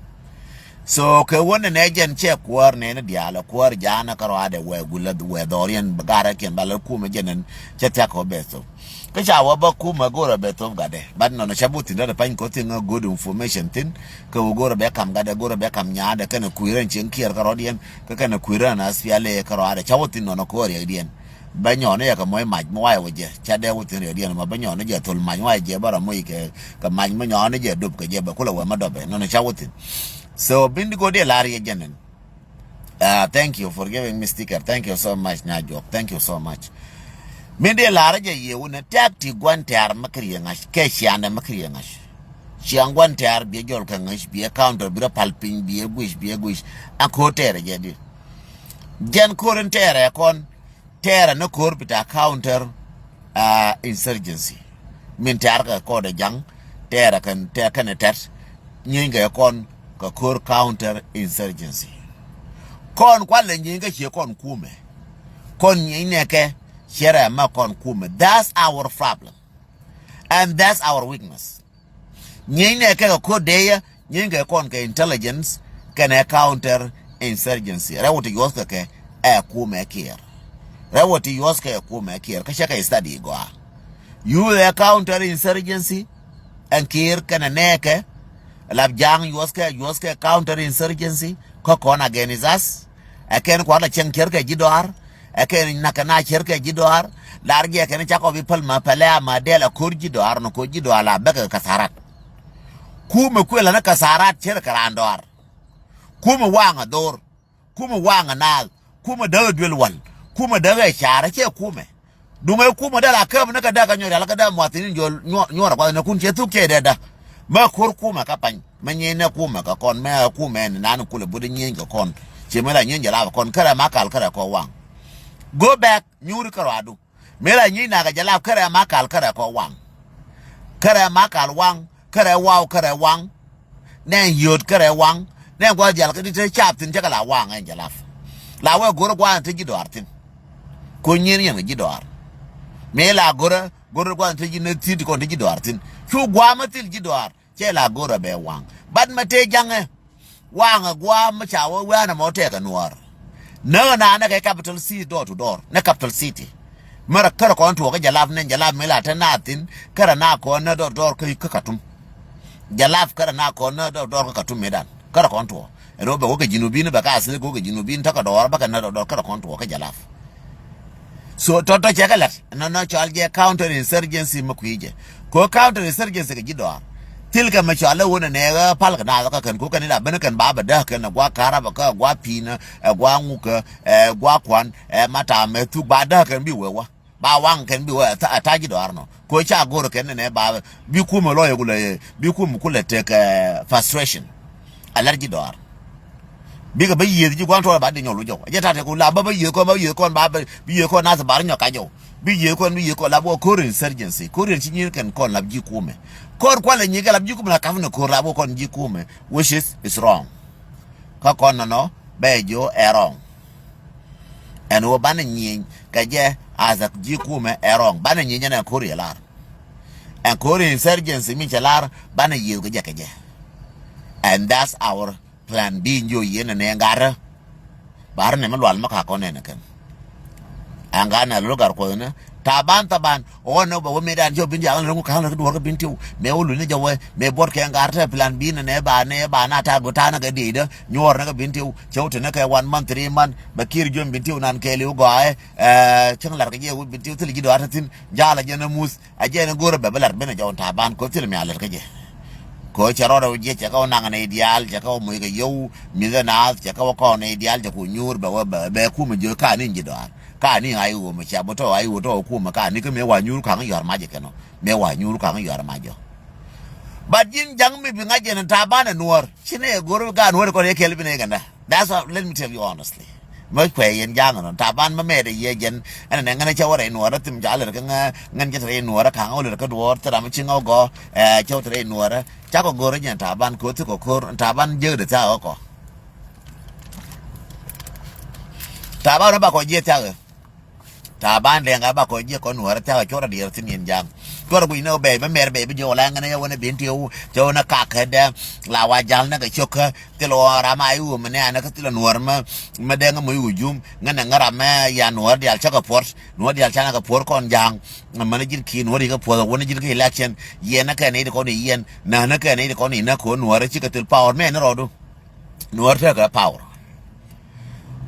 so ke wona ne jen che kwar ne na dialo kwar jana karwa de we gulad we dorian bagara ken bal kume jenen che ta ko beso Kasha waba kuma gora beto gade but no shabuti da pan ko tin good information tin ko gora be kam gade gora be kam nyaade kana kuiran chin kier ka rodien ka kana kuiran asfiale ka roade chawotin no ko re dien banyo ne ka moy maj mo wa je chade wutin re dien ma banyo ne je tul maj wa je bara moy ke ka maj mo nyo ne je dub ka je ba kula wa madobe no chawotin So bindigo de lari janen. Thank you for giving me sticker. Thank you so much, Najok. Thank you so much. Mende laraja ye una takti guantar makriyangash, keshiana makriyangash. Shiang guantar be jol kangash, be a counter, be a palping, be a wish, a quarter jadi. Jan current terra con terra no corbita counter insurgency. Mintarga called a young terra can take an attack, nyinga con counter insurgency. Con quale nyinga here con kume. Con nyineke. That's our problem. And that's our weakness. Nyine ke ko deya, nyinge kon ke intelligence can counter insurgency. Rawoti yoska ke kume kier. Rawoti yoska kume kier. Kashaka study go. You counter insurgency and kier can neke labjang yoska counter insurgency ko kon against us. Aken kwala chen kerke jidor. Ake nakana cherke jidoar largi ake chako vipal mapalea madela kurji doar no kurji doar la beka kasarat kume kwela na kasarat cherka randoar kume wanga dor kume wanga nal kume dawe dwelwal kume dawe shara che kume dume kume dala kam na kada kanyo la kada mwatini nyora kwa na kunche tuke deda ma kur kume kapany manye na kume ka kon me kume nan kule budi nyinga kon chemela nyinga la kon kara makal kara ko wang. Go back, nyuri karadu. Mela nyina ga jala kare makal kare ko wang. Kare makal wang, kare wow kare wang. Nen yod kare wang. Nen gwa jala kadi te chaptin jala wang en jalaf. La we goro gwa te jidortin. Ko nyiri yang jidor. Mela goro gwa te jine titi ko te jidortin. Chu gwa matil jidor. Che la goro be wang. Bad mate jange. Wang gwa machawo we na mote ka Nuer. No na capital city door to door na capital city mara kara ko antu ga jalaf nen jalaf mela ta natin kara na ko na door kai kakatum jalaf kara na ko na door kakatum medan kara ko antu robe ko jinubin ba ka asile ko jinubin ta ka door ba ka na door kara ko antu ka jalaf so toto chekalat no chalje counter insurgency makuije ko counter insurgency ga jidor tilka machala wona nega palka na ka kan ko kan da ban kan baba da kan gwa karaba ka gwa pina gwa nguka gwa kwan mata me tu ba da kan bi wewa ba wan kan bi wa ta ji do arno ko cha goro kan ne ba bi ku mo loye gule bi ku mu kule take frustration allergy do ar bi ga ba yi ji gwan to ba de nyolu jo je ta te ko la ba yi ko ba bi yi ko na sa bar nyo ka jo bi yi ko la bo ko insurgency ko chi ni kan kon la ji ku me kor kwale nyiga la bjukum la kafna kor abo kon jikume which is wrong ka kon no bejo wrong and wo ban nyin ka je azak jikume wrong ban nyin na kor yalar and kor insurgency mi chalar ban yiu ga je and that's our plan B nyo yene ne ngara bar ne malwal maka kon ne kan angana lugar ko ne taban ono ba me dan jo bin jangan ngu kan do ko bin tiu me wulu ne jawe me bor ke ngarta plan B ne ba na ta go ta na ga de nyor na ga bin tiu chawte na ka 1 month 3 month ba kir jo bin tiu nan ke liu go chang lar ga je bin tiu til gi do atatin jala je na mus a je na goro ba lar bena jaw taban ko til me alar ga je ko charo je cha ko na ne ideal cha ko mu ga yow mi ga na cha ko ne ideal ja ku nyur ba ku me jo ka ni ji do ka ni ayu mo cha boto ayu to ku ma ka ni ke me wa nyuru ka yor ma je keno me wa nyuru ka yor ma jo badin jang mi bi ngaje na tabana Nuer chine goro ga Nuer ko ne kelbi ne ganda that's what, let me tell you honestly mo kwe yen jang no taban ma me de ye jen ana ne ngana cha wore Nuer tim jale ka ngan je tre Nuer ka ngol ka do tra ma chingo go cho tre Nuer cha ko goro jen taban ko to ko taban je de ta ko taban ba ko je ta taban de nga ba ko je ko Nuer ta ko ra dir tin yen jang ko bu no be mer be jo la ngana wona bin tiu jo na ka ka de la wa jal na ga choka te lo ra ma yu me na ka ti lo Nuer ma de nga mu yujum ngana ngara ma ya Nuer dial cha ka port Nuer dial cha na ka port kon jang ma na jin ki Nuer ga port wona jin ka election ye na ka ne ko ni yen na ka ne ko ni na ko Nuer chi ka til power me na ro do Nuer ta ka power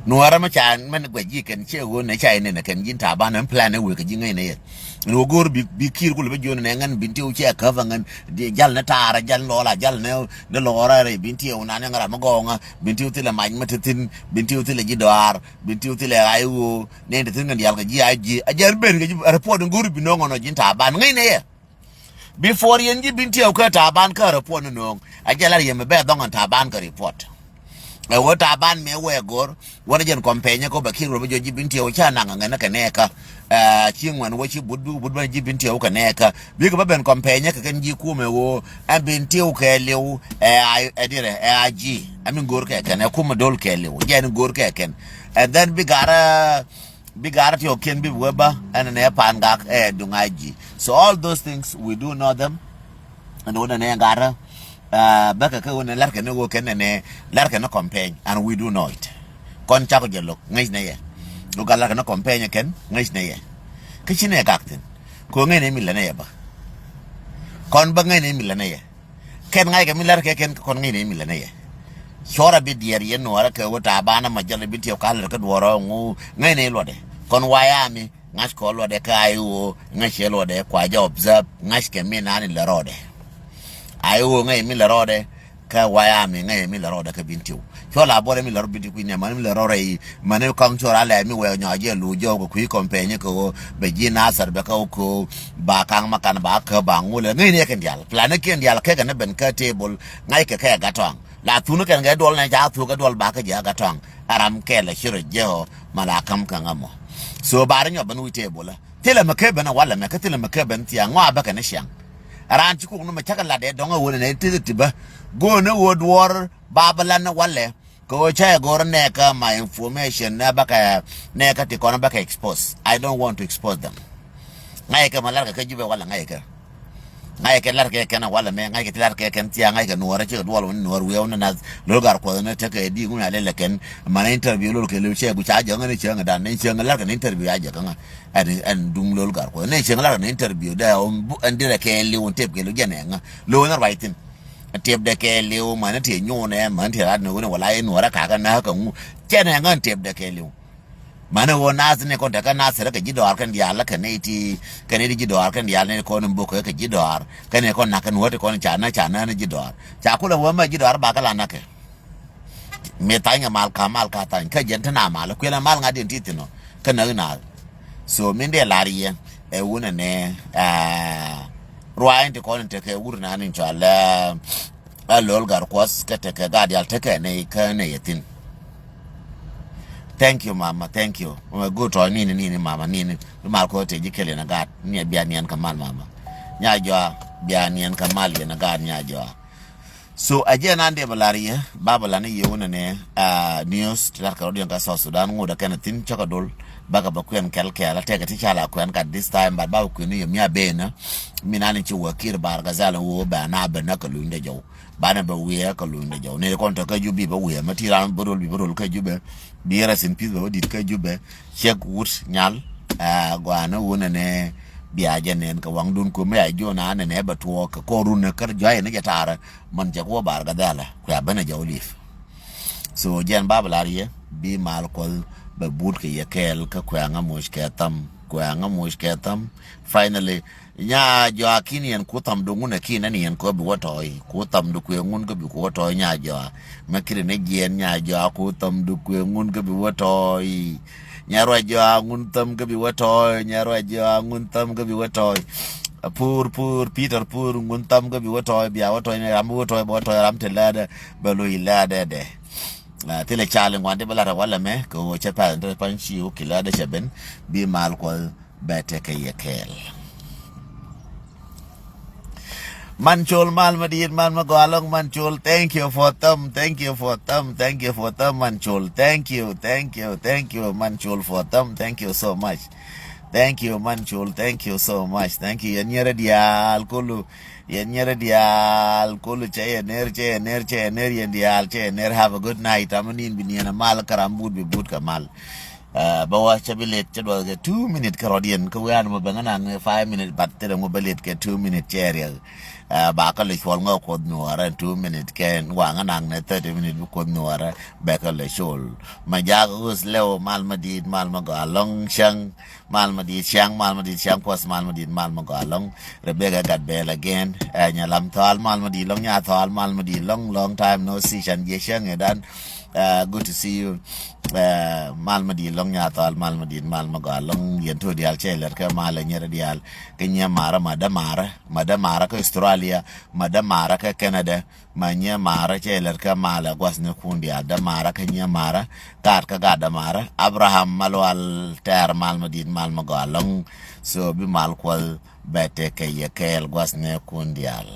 Nuara ma chan man gwaji kan che wo ne chai ne kan jin taban an plan we ka jinga ne no gor bi kir kul be jon ne ngan binti u che ka vangan jal na tara jal lola jal ne lora re binti u na ngara ma gonga binti u tile man ma tin binti u tile jidwar binti u tile ayu ne de tin ngan yal ka ji aji ajar ben ga report gor bi no ngono jin taban ngai ne before yen ji binti u ka taban ka report no ajala ye me be dongan taban ka report what aban me we gor what jen company ko bakir ro jo jibinti o chana ngana kaneka chingwan wo chi budban jibinti o kaneka bi ko ben company ka kan ji ku me wo abinti o ke lew adire aji amin gor ke kan ku me dol ke lew jen gor ke ken and then bigara ti o ken bi weba and ne panga dungaji. So all those things we do know them and one ne ngara baka ka wona larka ne go ken ne larka na campaign and we do know it kon cha ko jelo ngai ne ye do ga larka na campaign ken ngai ne ye ke chine gaktin ko ngai ne mi la ne ba kon ba ngai ne mi la ne ye ken ngai ga mi larka ken kon ngai ne mi la ne ye chora bi dier ye no ara ka wota bana ma jale bi ti ka larka dworo ngu ngai ne lo de kon waya mi ngas ko lo de ka ayu ngai che lo de kwa ja observe ngas ke mi na ni la rode ayo ngai mi la rode ka waya mi ngai mi la rode ka bintiu chola bore mi la rode bintiu ni ma mi la rode mane kan chora la mi we nyaje lu jo ko ku company ko be jina sar be ka ko ba kan makan ba ka ba ngule ngai ne kan dial plan ken dial ka kan ben ka table ngai ka ga tong la tunu kan ga dol na ja tu ka dol ba ka ja ga tong aram ke la shiro je mala kam kan amo so ba ran yo ban wi table tele ma ke ben wala ma ka tele ma ke ben ti ngwa ba ka ne shang aran ci ko no ma chaka la de donga wona ne tiba go ne wod war babala na wale ko cha go ne ka my information na baka ne ka ti ko na baka expose. I don't want to expose them ngai ka malar ka jibe wala ngai ka lar ka kana wala me ngai ka lar ka kan ti ngai ka nuora ci do wala nuor we ona na logar ko na ta ka di nguna le ken mana interview lo ke le che gu cha janga ne chenga dan ne chenga lar ka interview aja kan and dung logar ko ne chenga lar ka interview da on dire ke le on tep ke lo jene nga lo na writing tep de ke le o mana ti nyu ne man ti ra no wala e nuora ka ka na ka ngu chene nga tep de ke le mana wo nazne ko daga nasere ka jidor kan diala kan eti kan edi jidor kan diala ne ko numbo ko ka jidor kan ko na kan wote ko chana ne jidor cha kula wo ma jidor ba kala nake me tanya mal ka tan ka jenta na mal ko la mal ngadi titino kan na so min de lariye e wona ne ruwain te ko te ke wurna nin chala alol gar kwas ka te ka gadial te ka ne ka ne yetin. Thank you, Mama. Thank you. Go to nini, Mama. Nini. Marco te jikele na gat. Nia bianian kamal, Mama. Nyajwa bianian kamal ya na gat nyajwa. So aje nande balari babala ne yewona ne news tar ka rodion ka South Sudan ngoda kana tin chaka dol baga bakwen kelke la tega ti chala kwen ka this time but ba kwen yo mia bena minani chi wakir bar gazala wo ba na ba na ka lunde jaw bana ba wiya ka lunde jaw ne kon to ka jubi ba wiya matira borol ka jube biera sin pis ba dit ka jube chek wut nyal gwana wona ne biaje nen ka wang dun ko me ajo na ne ba to ka ko run kar joye ne jatara man je ko bar gadala ko ya bana jawlif so jen bablariye bi mal ko ba bud ke yekel ka ko nga mosh ke tam finally nya jo akini en ko tam do ngune kina ni en ko bi wotoy ko tam do ko ngun ko bi ko wotoy nya jo makire ne jen nya jo ko tam do ko ngun ko bi wotoy nyaro aja nguntam gabi watoy nyaro aja nguntam gabi watoy pur Peter pur nguntam gabi watoy bia watoy ne ram watoy ram telada balo ilada de tele chale ngwande bala wala me ko chepa ndo panchi o kilada cheben bi mal ko bete ke yekel Manchol mal madin man magwalong manchol thank you for them manchol thank you manchol for them thank you so much thank you manchol thank you so much thank you yenyere dial kulu che ener have a good night amanin biniana mal karambud bi bud kamal bawa chabilet chadwa ke 2 minute karodian ko wan mo bangana 5 minute but te mo belet ke 2 minute cherry ba ka le chwal ngo kod nuara 2 minute ken wanga nang ne 30 minute kod nuara ba ka le shol ma ja us leo mal madid mal ma ga long shang mal madid shang pos mal madid mal ma ga long rebega gat bel again nya lam thal mal madid long nya thal mal madid long time no see chan ye shang edan good to see you malmadi long nya tal malmadi mal maga long yento dial cheler ka mal nyere dial kenya mara mara ka Australia mara ka Canada manya mara cheler ka mala gwas ne kundi ada mara kenya mara kar ka gada mara Abraham malwal ter malmadi mal maga long so bi mal kwal bete ka yekel gwas ne kundi al